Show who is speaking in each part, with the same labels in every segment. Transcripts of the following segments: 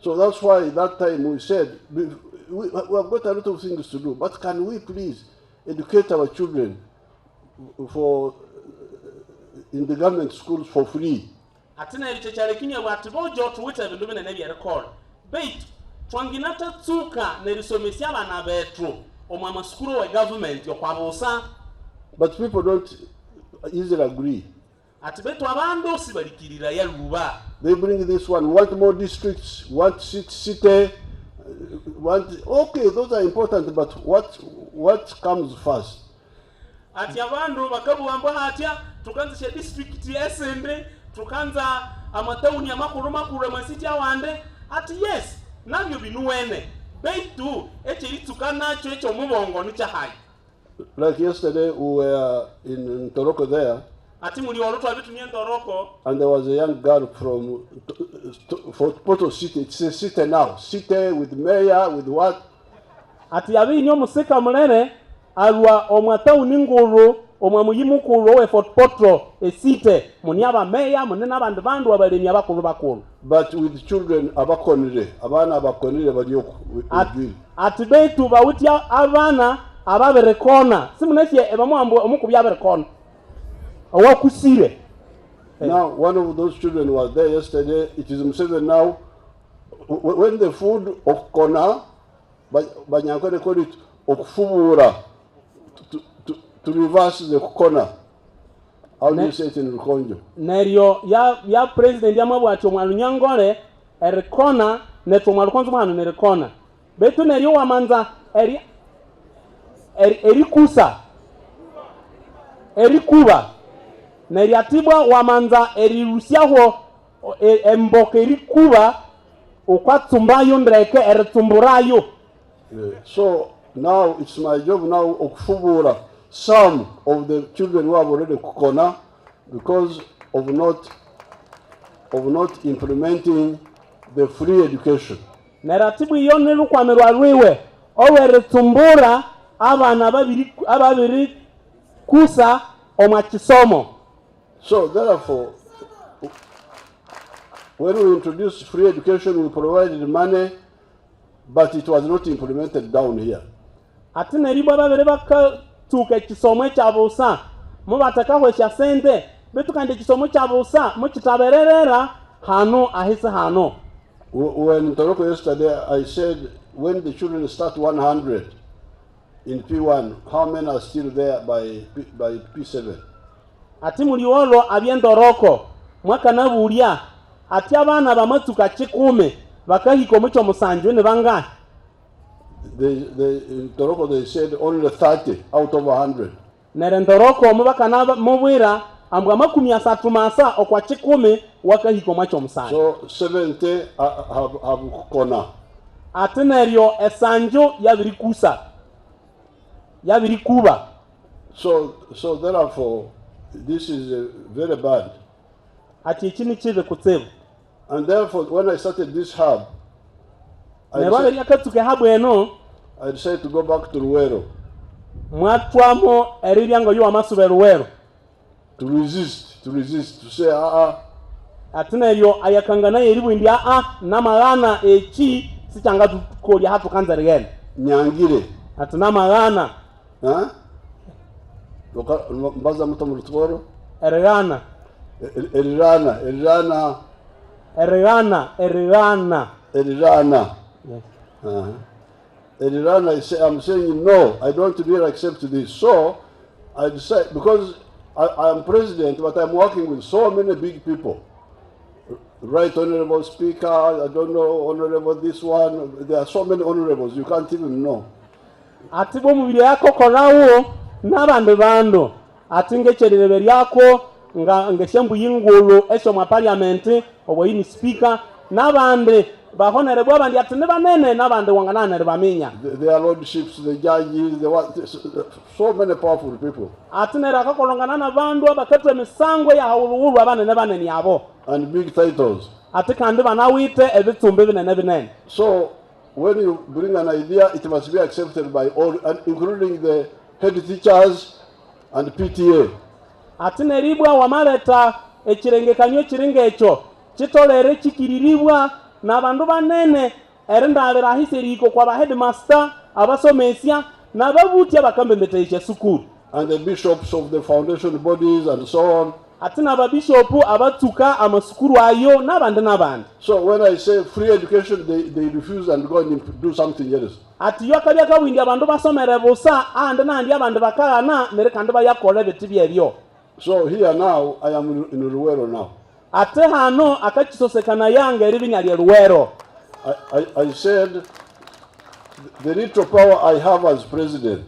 Speaker 1: So that's why that time we said, we have got a lot of things to do, but can we please educate our children in the government schools for free?
Speaker 2: Atina ilichochale kinya watu bojo tuwita bindume na nebi record. Bait twanginata tsuka nerisomesya abana betru omama skulu wa government yokwabusa.
Speaker 1: But people don't easily agree.
Speaker 2: Atibetu abandu sibalikirira ya luba.
Speaker 1: They bring this one, want more districts, want city, okay, those are important, but what comes first?
Speaker 2: Ati abandu bakabu amba hatia tukanza district yesende tukanza amatauni amakuru amasiti awande ati yes nabyo binuwene beitu echiri tukanacho echo mubongo ni chahai.
Speaker 1: Like yesterday we were in Toroko there.
Speaker 2: Ati muri oloto abitu ni Toroko.
Speaker 1: And there was a young girl from Poto City. It's a city now. City with mayor, with what?
Speaker 2: Ati yabi nyo musika mulene alwa omwatauni nguru omwamuyimukuru we Fort Potro esite muni aba mayor munene abandu bandu abalemi abakuru bakuru.
Speaker 1: But with children abakonire abana abakonire balyoku.
Speaker 2: Ati beitu bawutya abana ababerekona simunesye ebamwambo omukubya aberekona owakusire.
Speaker 1: Now one of those children was there yesterday. It is Museveni now. When the food of kona banyakore call it okufubura to reverse the corner. How do you say it in Rukonjo?
Speaker 2: Neryo ya president yamabwacho mwalunyangore erekona netwo mwalukonzo mwana nerekona betu neryo wamanza erikusa erikuba neryatibwa wamanza erirusyaho emboka erikuba okwatsumbayo ndreke eritumburayo.
Speaker 1: So now it's my job now okufubura some of the children who have already kukona because of not implementing the free education.
Speaker 2: Neratibu iyo nirukwamirwa rwiwe oweritumbura abana ababiri kusa omwakisomo.
Speaker 1: So therefore, when we introduced free education, we provided money, but it was not implemented down here.
Speaker 2: Ati neribo babere bakatuka ekisomo ekyabusa mubataka hwesya sente betukande ekisomo kyabusa mukitabererera hano ahise hano.
Speaker 1: When in Toroko yesterday, I said when the children start 100 in P1, how many are still there by P7?
Speaker 2: Ati muri olo abyendoroko mwaka nabulia ati abana bamatuka 10 bakahiko mucho musanjwe ne banga.
Speaker 1: In Toroko they said only 30 out of 100.
Speaker 2: Nerendoroko mubaka mubwira ambwa 30 masa okwa 10 wakahiko macho musanjwe.
Speaker 1: So 70 have kona.
Speaker 2: Ati neryo esanjo yabirikusa yabirikuba.
Speaker 1: So therefore this is very bad.
Speaker 2: Ati chini chive kutsevu.
Speaker 1: And therefore when I started this hub, I decided to go back to Ruwero. To resist, to say
Speaker 2: Atineyo ayakangana yeribu india namagana echi sichanga tukoli hatu kanza regen.
Speaker 1: Nyangire.
Speaker 2: Atina magana.
Speaker 1: Mbaza muto mulutoro.
Speaker 2: Erigana. Yes.
Speaker 1: I'm saying no, I don't really accept this. So I decided, because I am president, but I'm working with so many big people. Right Honorable Speaker, I don't know, Honorable this one. There are so many honorables, you can't even know.
Speaker 2: Atibo mubiri yako konawo nabande bando. Atinge cherere yako ngeshembu yingulu esho mwa parliament oboyini speaker nabande bahonere bwabandi atine banene nabande wanganana bamenya.
Speaker 1: Their lordships, the judges, so many powerful people.
Speaker 2: Atinera kakolongana na bandu abakatwe misango ya hawuluhulu abanene banene yabo.
Speaker 1: And big titles.
Speaker 2: Atikande banawite ebitumbe binene binene.
Speaker 1: So when you bring an idea, it must be accepted by all, including the head teachers and PTA.
Speaker 2: Atineribwa wamaleta ekirengekanyo ekiringa ekyo kitolere kikiriribwa n'abandu banene erindabira ahiseriko kwa headmaster abasomesya n'ababutya bakambembetesha sukuru
Speaker 1: and the bishops of the foundation bodies and so on.
Speaker 2: ati n'ababishopu abatuka amasukuru ayo n'abandi.
Speaker 1: So when I say free education, they refuse and go and do something else.
Speaker 2: Ati yo kabya kabwindi abantu basomere busa andi nandi abantu bakagana mere kandi bayakole biti byebyo.
Speaker 1: So here now I am in Luwero now.
Speaker 2: Ate hano akakisosekana yange eribinya lye Luwero.
Speaker 1: I said the little power I have as president.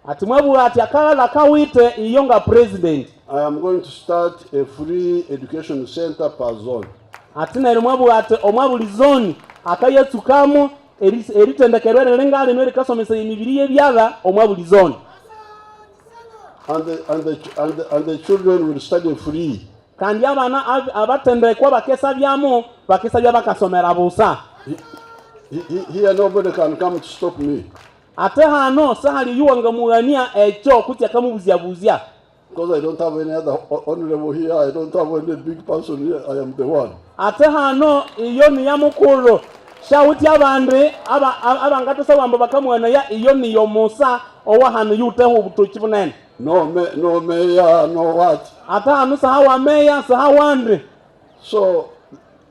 Speaker 2: Ati mwabu ati akala kawite iyonga president.
Speaker 1: I am going to start a free education center per zone.
Speaker 2: Ati na mwabu ati omwabuli zone akayetukamu eritendekerwe lengali no likasomesa emibiri yebyala omwabuli zone.
Speaker 1: And the children will study free.
Speaker 2: Kandi abana abatendekwa bakesa byamo bakesabya bakasomera busa.
Speaker 1: Here nobody can come to stop me.
Speaker 2: Ate hano sahali yuwanga muania echo kutya kamubuzya.
Speaker 1: Because I don't have any other honorable here, I don't have any big person here, I am the one.
Speaker 2: Ate hano iyo ni yamukulu. Shawuti abandre abangatosa wamba bakamwana ya iyo ni yomusa owa hano yuteho ubutoki bunene.
Speaker 1: No mayor, no what.
Speaker 2: Ate hano sahawa mayor, sahawa andre.
Speaker 1: So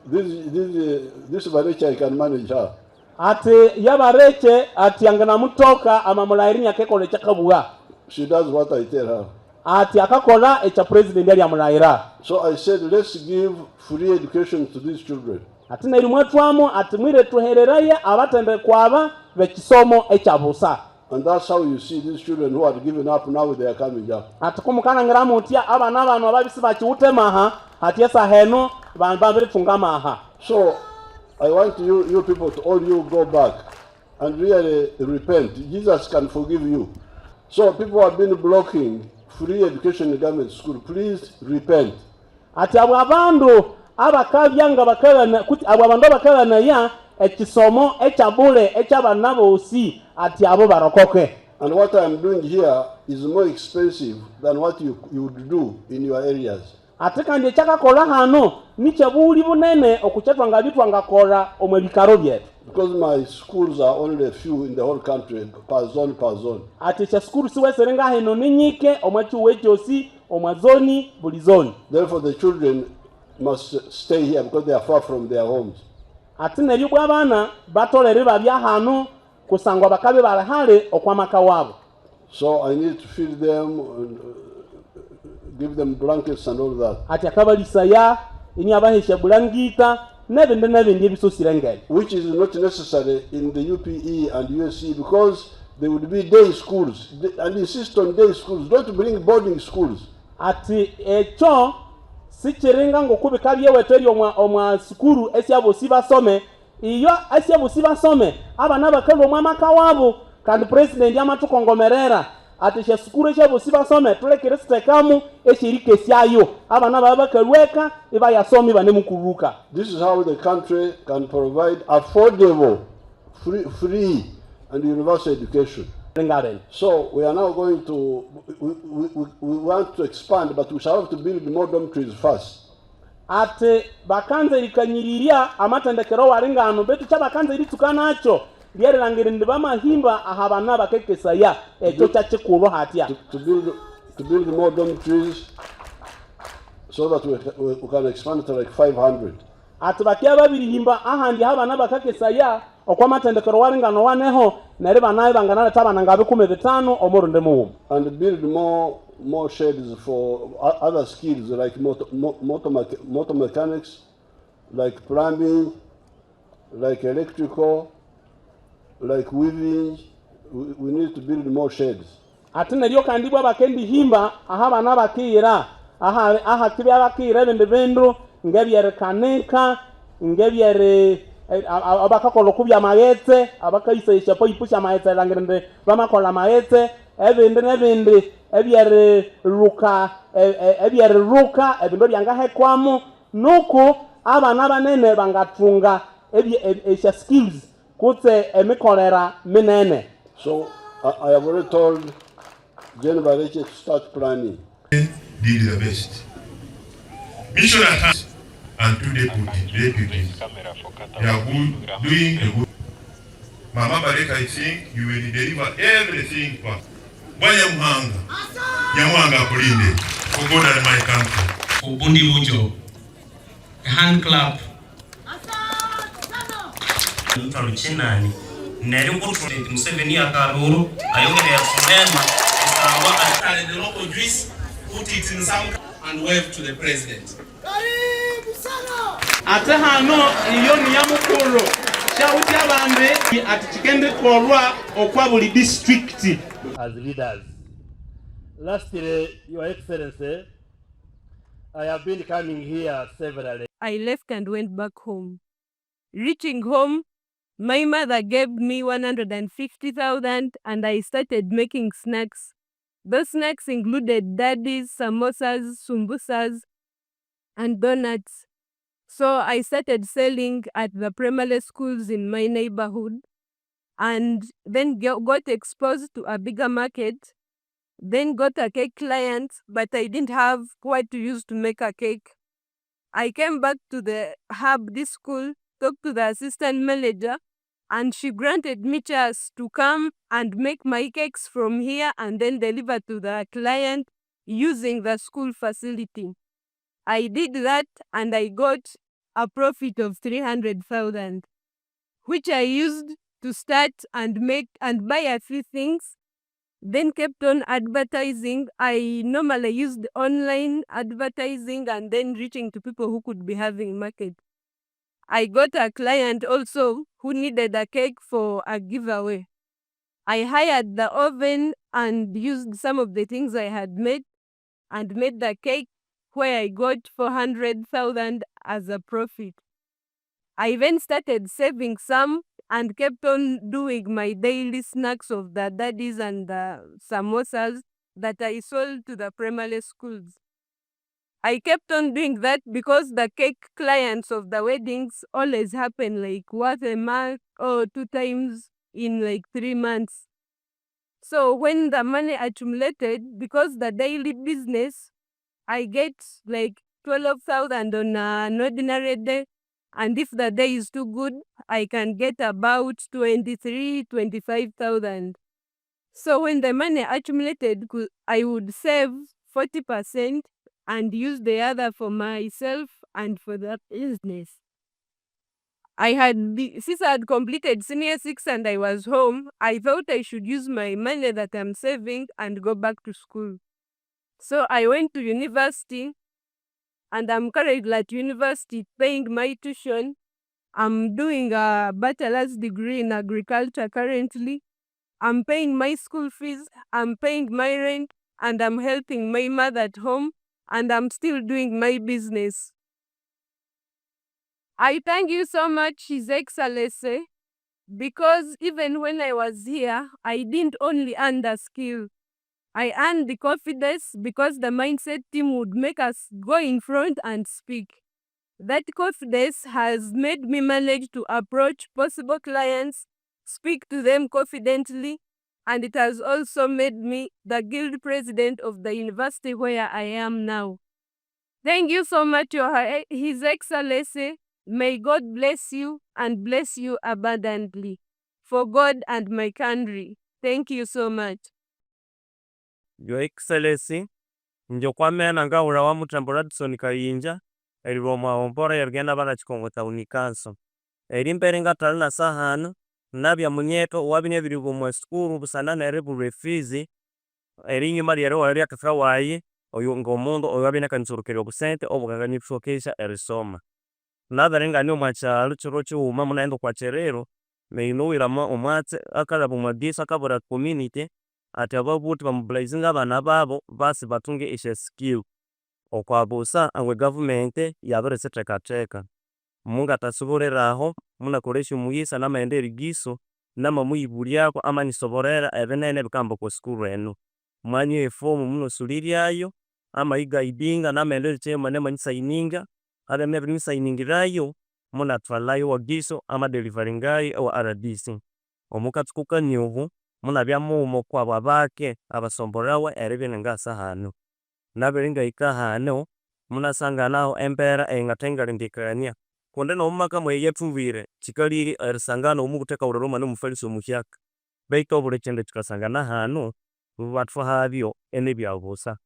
Speaker 1: this Barecha I can manage her.
Speaker 2: Ate yabareche ati angana mutoka amamulairi nyakekole chakabuga.
Speaker 1: She does what I tell her.
Speaker 2: Ati akakola echa president yali amulaira.
Speaker 1: So I said, let's give free education to these children.
Speaker 2: Ati na ilimwetwamu ati mwire tuhereraye abatende kwaba bekisomo echa busa.
Speaker 1: And that's how you see these children who are given up now they are coming up.
Speaker 2: Ati kumukana ngiramu utia abana abantu ababisi bakiwute maha ati esa heno bambere funga maha.
Speaker 1: So I want you people to all you go back and really repent. Jesus can forgive you. So people have been blocking free education in government school. Please repent.
Speaker 2: Ati abo abandu abakabyanga bakabana kuti abo abandu bakabana ya ekisomo echabule echabana bosi ati abo barokoke.
Speaker 1: And what I am doing here is more expensive than what you would do in your areas.
Speaker 2: Ati kandi chakakola hano nichabuli bunene okuchatwanga bitwanga kola omwebikaro byetu.
Speaker 1: Because my schools are only a few in the whole country, per zone.
Speaker 2: Ati cha skulu siwe serenga heno ninyike omwachu wechosi omwazoni buli zone.
Speaker 1: Therefore the children must stay here because they are far from their homes.
Speaker 2: Ati neryo bwabana batolere babya hano kusangwa bakabe barahale okwamaka wabo.
Speaker 1: So I need to feed them and give them blankets and all that.
Speaker 2: Ati akabalisa ya ini abahesha bulangita nebindi ebisosirengere.
Speaker 1: Which is not necessary in the UPE and USC because they would be day schools. And insist on day schools. Don't bring boarding schools.
Speaker 2: Ati echo sichiringa ngokubika byeweteri omwa skuru esyabo sibasome iyo esyabo sibasome abana bakalo omwamaka wabo kandi president yamatukongomerera ati sha skuru esyabo sibasome tulekere sitekamu eshirike syayo abana babakalweka iba yasomi bane mukuruka.
Speaker 1: This is how the country can provide affordable free and universal education. So we are now going to we want to expand, but we shall have to build more dormitories first.
Speaker 2: Ate bakanze likanyiriria amatendekero waringano betu cha bakanze litukanacho lyerangire ndibamahimba ahabana bakekesa ya echo cha chikulo hatia
Speaker 1: to build more dormitories so that we can expand to like 500.
Speaker 2: Ate bakia babiri himba ahandi habana bakekesa ya okwa matendekero waringano waneho nere banaye bangana tabana ngabe 15 omurunde mu.
Speaker 1: And build more sheds for other skills like motor mechanics, like plumbing, like electrical, like weaving. We need to build more sheds.
Speaker 2: Atene ryo kandi bwa bakendi himba aha bana bakira aha kibya bakira bende ngebyere kaneka ngebyere abakakola kubya mayetse abakayisesha poipusha mayetse langende bamakola mayetse ebindi ebyere ruka ebindo byangahekwamo nuko abana banene bangatunga esha skills kutse emikolera minene.
Speaker 1: So I have already told Jen Bareche to start planning.
Speaker 3: Did the best. mission attached and 2 deputies. They are good, doing a good. Mama Bareka, I think you will deliver everything for Muhanga. Nyamwanga kulinde. For God and my country.
Speaker 4: For Bundi Mujo. A hand clap. Chinani. Neri Museveni Akaruru. Ayongere ya Sonema. And the local juice. Put it in some and wave to the president.
Speaker 2: ate hano iyo ni yamukuru shauti abambe ati kigende kolwa okwa buli district
Speaker 5: as leaders. Lastly, Your Excellency, I have been coming here severally.
Speaker 6: I left and went back home. Reaching home, my mother gave me 150,000 and I started making snacks. Those snacks included daddies, samosas, sumbusas, and donuts. So I started selling at the primary schools in my neighborhood and then got exposed to a bigger market, then got a cake client, but I didn't have what to use to make a cake. I came back to the hub, this school, talked to the assistant manager, and she granted me chance to come and make my cakes from here and then deliver to the client using the school facility. I did that and I got a profit of 300,000, which I used to start and make and buy a few things, then kept on advertising. I normally used online advertising and then reaching to people who could be having market. I got a client also who needed a cake for a giveaway. I hired the oven and used some of the things I had made and made the cake where I got 400,000 as a profit. I then started saving some and kept on doing my daily snacks of the daddies and the samosas that I sold to the primary schools. I kept on doing that because the cake clients of the weddings always happen like once a month or 2 times in like 3 months. So when the money accumulated, because the daily business, I get like 12,000 on an ordinary day. And if the day is too good, I can get about 25,000. So when the money accumulated, I would save 40% and use the other for myself and for that business. Since I had completed senior 6 and I was home, I thought I should use my money that I'm saving and go back to school. So I went to university and I'm currently at university paying my tuition. I'm doing a bachelor's degree in agriculture currently. I'm paying my school fees, I'm paying my rent, and I'm helping my mother at home, and I'm still doing my business. I thank you so much, His Excellency, because even when I was here, I didn't only earn the skill. I earned the confidence because the mindset team would make us go in front and speak. That confidence has made me manage to approach possible clients, speak to them confidently, and it has also made me the guild president of the university where I am now. Thank you so much, His Excellency. May God bless you and bless you abundantly. For God and my country. Thank you so much.
Speaker 5: Your Excellency, njokwamena nga urawa mutambo Radisson Kayinja, elibwa mwaombora yergenda bana chikongota unikanso. Elimbere nga talina sahano, nabya munyeto wabine bilibu mwa skulu busana na erebu refizi, elinyuma lyero wali akafika wayi, oyo ngomundo oyo wabine kansurukiri obusente obugagani bishokesha erisoma. Natharenga ni omwachalo chiro chiuma munaenda kwa cherero, meinuwira omwatse akalabu mwadisa akabura community, ati ababuti bamobilizinga abana babo basi batunge eshe skill. Okwabusa angwe government yabere setekateka. Munga atasubureraho munakoresha umuyisa n'amahende erigiso n'amamuyibulyako amanisoborera ebenene bikambo ku school eno. Mwanyi efomu munosuliryayo amayigaidinga n'amahende erichema n'amanyisayininga abemye binisayiningirayo munatwalayo wagiso amadelivaringayo wa RDC. Omukatsukuka nyuhu munabya mumo kwa babake abasomborawe eribye ngasa hano. Nabere ngahika hano munasanganaho empera engatengalindikania kundi nomumaka mweyethuvire kikalire erisangana omukutekaulira omwana omufalisi omuhyaka baitu obuli kindu kikasangana hanu batwahabyo enebyabusa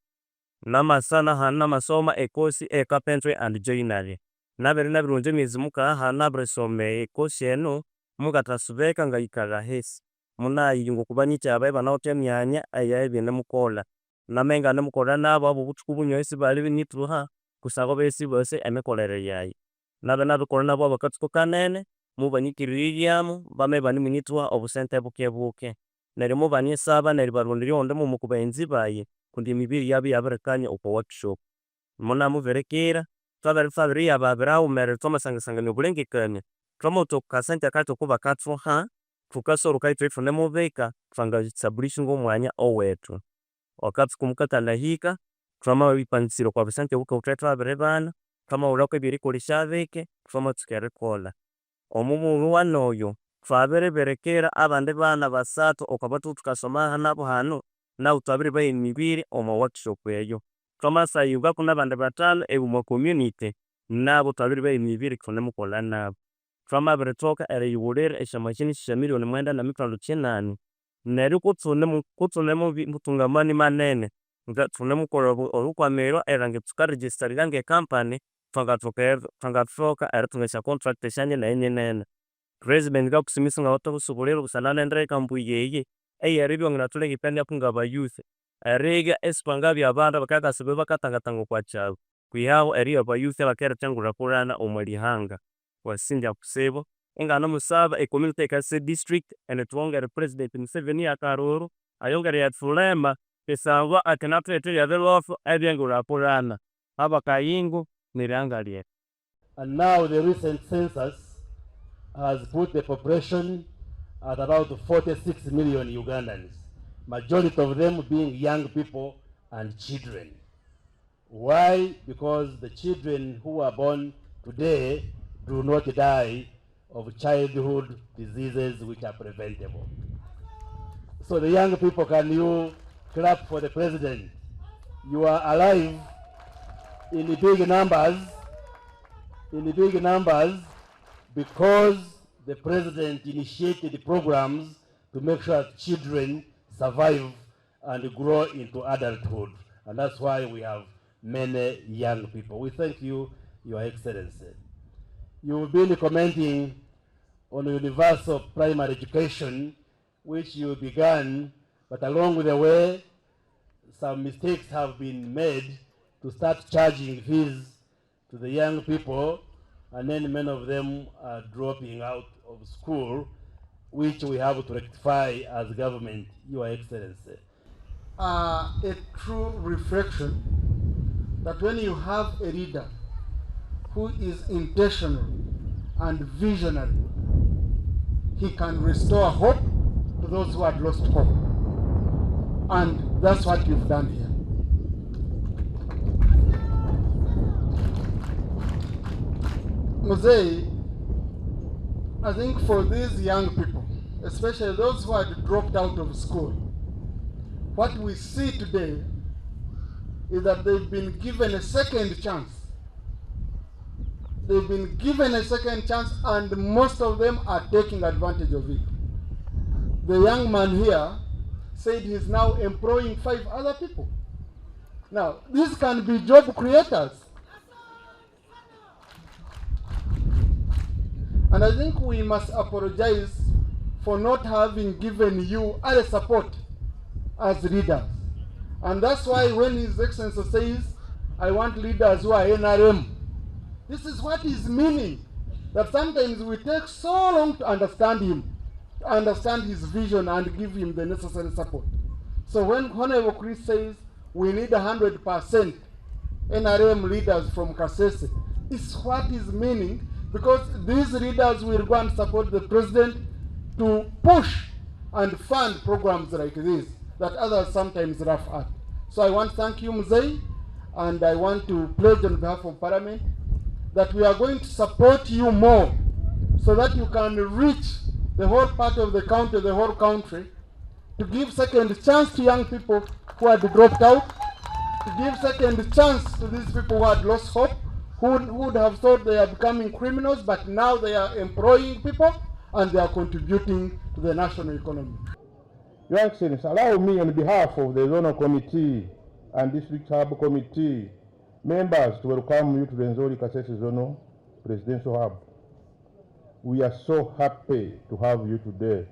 Speaker 5: namasana hanu namasoma ekosi carpentry and joinery nabirunza emyezi mukagha hanu nabirisoma ekosi enu mukathasubeka ngayikalha hesi munayiyunga okubanyiki abayi banawithe emyanya eyabinemukolha namenganemukolha nabo abo obuthuku bunyoho isibali binithuha kusangwa bayesibasi emikolere yayi nabinabikolha nabo abakathuku kanene mubanyikiririryamu bame banemunithuha obusente bukebuke neryo mubanyisaba neryo baronderya owundi mughuma okubaghenzi bayi kundi emibiri yabya yabirikanya okwa workshop munamubirirkira twabiriyaba haghumerere thwamasangasangania obulengekania thwamawutha okukasente akatya okubakathuha thukasoroka ithwe ithunemubika thwangaestablishinga omwanya owethu akatsuku mukakanahika thwamabipangisirya okwa bisente buke thwe thwabiribana thwamahulhaku ebyerikolesya bike thwamatsuka erikolha omughulhu wanoyo thwabiribirikira abandi bana basathu okwabathuku thukasoma nabo hanu nabu thwabiribaha emibiri omwa workshop eyo thwamasayungaku nabandi bathanu omwa community nabu thwabiribaha emibiri thunemukolha nabu thwamabirithoka eriyighulira esyamachine syamillion 9.8 neryo kuthunemuthunga amani manene thunemukolha olhukwamiro erilhangira thukaregistaringa ngecompany thwangathoka erithunga esyacontract esyanyinenyinene president ngakusimisa ngawithe busana nendeka mbuya eyi eyeribya wanginathulengekanyaku ngabayouth eribya isithwangabya abandu abakayakasiba bakatangatanga okwakyalo kwihahu eribya abayouth abakiretha engulhakulhana omwalihanga wasingya kutsibu inganemusaba ecommunity Kasese district enithughongere president Museveni yakaruru ayongere yathulema kusangwa akinathuletherya ebilhofu ebyengulhakulhana abakayingo nirihanga lyethu.
Speaker 2: And now the recent census has put the population at about 46 million Ugandans, majority of them being young people and children. Why? Because the children who are born today do not die of childhood diseases which are preventable. So the young people, can you clap for the president? You are alive in the big numbers, because the president initiated programs to make sure that children survive and grow into adulthood. And that's why we have many young people. We thank you, Your Excellency. You've been commenting on universal primary education, which you began, but along the way, some mistakes have been made to start charging fees to the young people, and then many of them are dropping out of school, which we have to rectify as government, Your Excellency.
Speaker 7: A true reflection that when you have a leader who is intentional and visionary, he can restore hope to those who had lost hope. And that's what you've done here. Museveni, I think for these young people, especially those who had dropped out of school, what we see today is that they've been given a second chance. They've been given a second chance, and most of them are taking advantage of it. The young man here said he's now employing 5 other people. Now, these can be job creators. And I think we must apologize for not having given you other support as leaders. And that's why when His Excellency says, I want leaders who are NRM, this is what he's meaning. That sometimes we take so long to understand him, to understand his vision and give him the necessary support. So when Honorable Chris says we need 100% NRM leaders from Kasese, it's what he's meaning, because these leaders will go and support the president to push and fund programs like this that others sometimes laugh at. So I want to thank you, Museveni, and I want to pledge on behalf of Parliament that we are going to support you more so that you can reach the whole part of the county, the whole country, to give second chance to young people who had dropped out, to give second chance to these people who had lost hope, who would have thought they are becoming criminals, but now they are employing people and they are contributing to the national economy.
Speaker 8: Your Excellency, allow me on behalf of the Zonal Committee and District Hub Committee members to welcome you to the Nzoli Kasese Zonal Presidential Hub. We are so happy to have you today.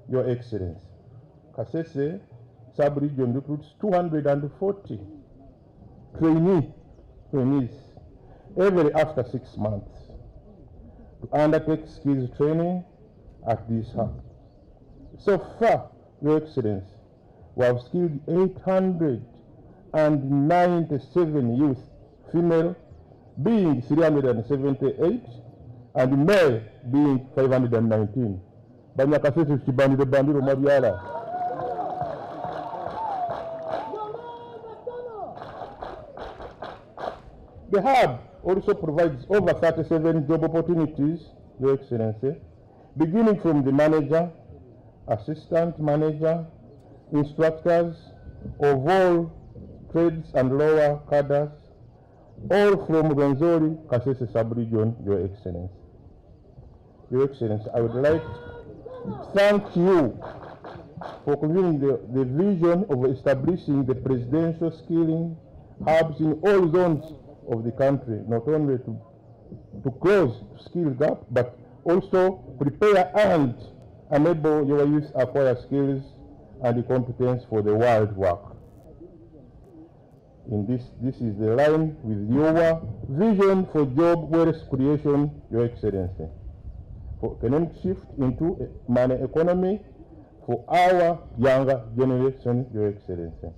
Speaker 8: Your Excellency, Kasese sub-region recruits 240 trainees every after 6 months to undertake skills training at this hub. So far, Your Excellency, we have skilled 897 youth, female being 378 and male being 519. Banyakasese chibandiro bandiro mabyala. The hub also provides over 37 job opportunities, Your Excellency, beginning from the manager, assistant manager, instructors of all trades and lower cadres, all from Rwenzori Kasese sub-region, Your Excellency. Your Excellency, I would like to thank you for convening the vision of establishing the presidential skilling hubs in all zones of the country, not only to close skill gap, but also prepare and enable your youth acquire skills and competence for the world work. In this is the line with your vision for job wealth creation, Your Excellency, for economic shift into a money economy for our younger generation, Your Excellency.